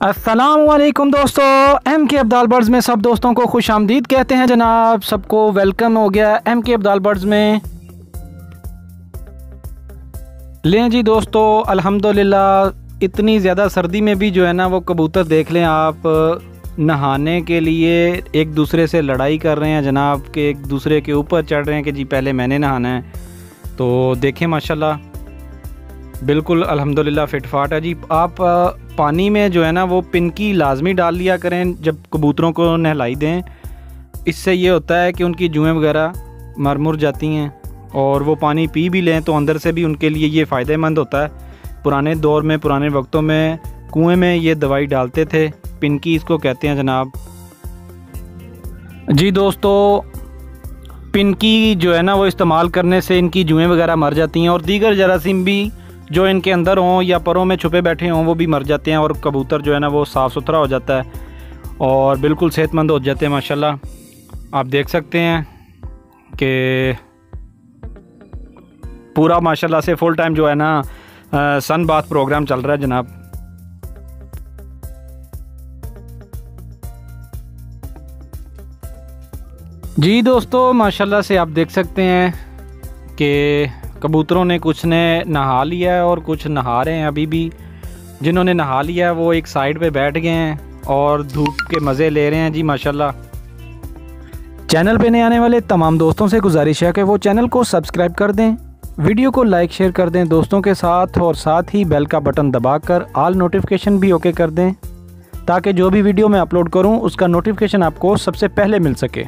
अस्सलामुअलैकुम दोस्तों, एम के अब्दाल बर्ड्स में सब दोस्तों को खुश आमदीद कहते हैं जनाब। सबको वेलकम हो गया एम के अब्दाल बर्ड्स में। लें जी दोस्तों, अल्हम्दुलिल्लाह इतनी ज़्यादा सर्दी में भी जो है ना वो कबूतर देख लें आप, नहाने के लिए एक दूसरे से लड़ाई कर रहे हैं जनाब, के एक दूसरे के ऊपर चढ़ रहे हैं कि जी पहले मैंने नहाना है। तो देखें माशाल्लाह बिल्कुल अल्हम्दुलिल्लाह फिटफाट है जी। आप पानी में जो है ना वो पिनकी लाजमी डाल लिया करें जब कबूतरों को नहलाई दें। इससे ये होता है कि उनकी जुएँ वगैरह मर मुर जाती हैं और वो पानी पी भी लें तो अंदर से भी उनके लिए ये फ़ायदेमंद होता है। पुराने दौर में, पुराने वक्तों में कुएं में ये दवाई डालते थे, पिनकी इसको कहते हैं जनाब। जी दोस्तों, पिनकी जो है ना वो इस्तेमाल करने से इनकी जुएँ वगैरह मर जाती हैं और दीगर जरासीम भी जो इनके अंदर हों या परों में छुपे बैठे हों वो भी मर जाते हैं और कबूतर जो है ना वो साफ़ सुथरा हो जाता है और बिल्कुल सेहतमंद हो जाते हैं माशाल्लाह। आप देख सकते हैं कि पूरा माशाल्लाह से फुल टाइम जो है ना सन बाथ प्रोग्राम चल रहा है जनाब। जी दोस्तों, माशाल्लाह से आप देख सकते हैं कि कबूतरों ने कुछ ने नहा लिया है और कुछ नहा रहे हैं अभी भी। जिन्होंने नहा लिया है वो एक साइड पे बैठ गए हैं और धूप के मज़े ले रहे हैं जी माशाल्लाह। चैनल पे नए आने वाले तमाम दोस्तों से गुजारिश है कि वो चैनल को सब्सक्राइब कर दें, वीडियो को लाइक शेयर कर दें दोस्तों के साथ और साथ ही बेल का बटन दबाकर ऑल नोटिफिकेशन भी ओके कर दें ताकि जो भी वीडियो मैं अपलोड करूं उसका नोटिफिकेशन आपको सबसे पहले मिल सके।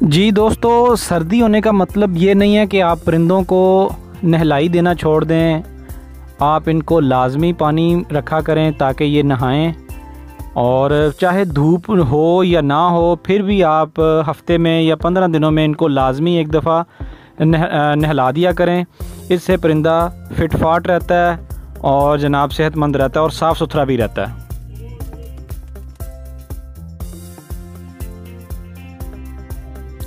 जी दोस्तों, सर्दी होने का मतलब ये नहीं है कि आप परिंदों को नहलाई देना छोड़ दें। आप इनको लाजमी पानी रखा करें ताकि ये नहाएं और चाहे धूप हो या ना हो फिर भी आप हफ्ते में या 15 दिनों में इनको लाजमी एक दफ़ा नहला दिया करें। इससे परिंदा फिटफाट रहता है और जनाब सेहतमंद रहता है और साफ़ सुथरा भी रहता है।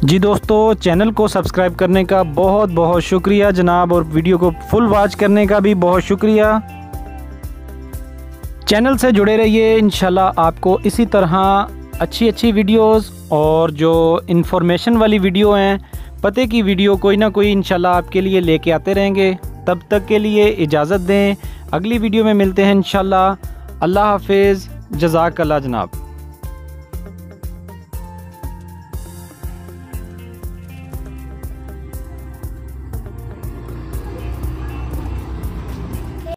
जी दोस्तों, चैनल को सब्सक्राइब करने का बहुत बहुत शुक्रिया जनाब और वीडियो को फुल वॉच करने का भी बहुत शुक्रिया। चैनल से जुड़े रहिए, इंशाल्लाह आपको इसी तरह अच्छी वीडियोस और जो इन्फॉर्मेशन वाली वीडियो हैं, पते की वीडियो कोई ना कोई इंशाल्लाह आपके लिए लेके आते रहेंगे। तब तक के लिए इजाज़त दें, अगली वीडियो में मिलते हैं इंशाल्लाह। अल्लाह हाफिज़, जज़ाकल्लाह जनाब।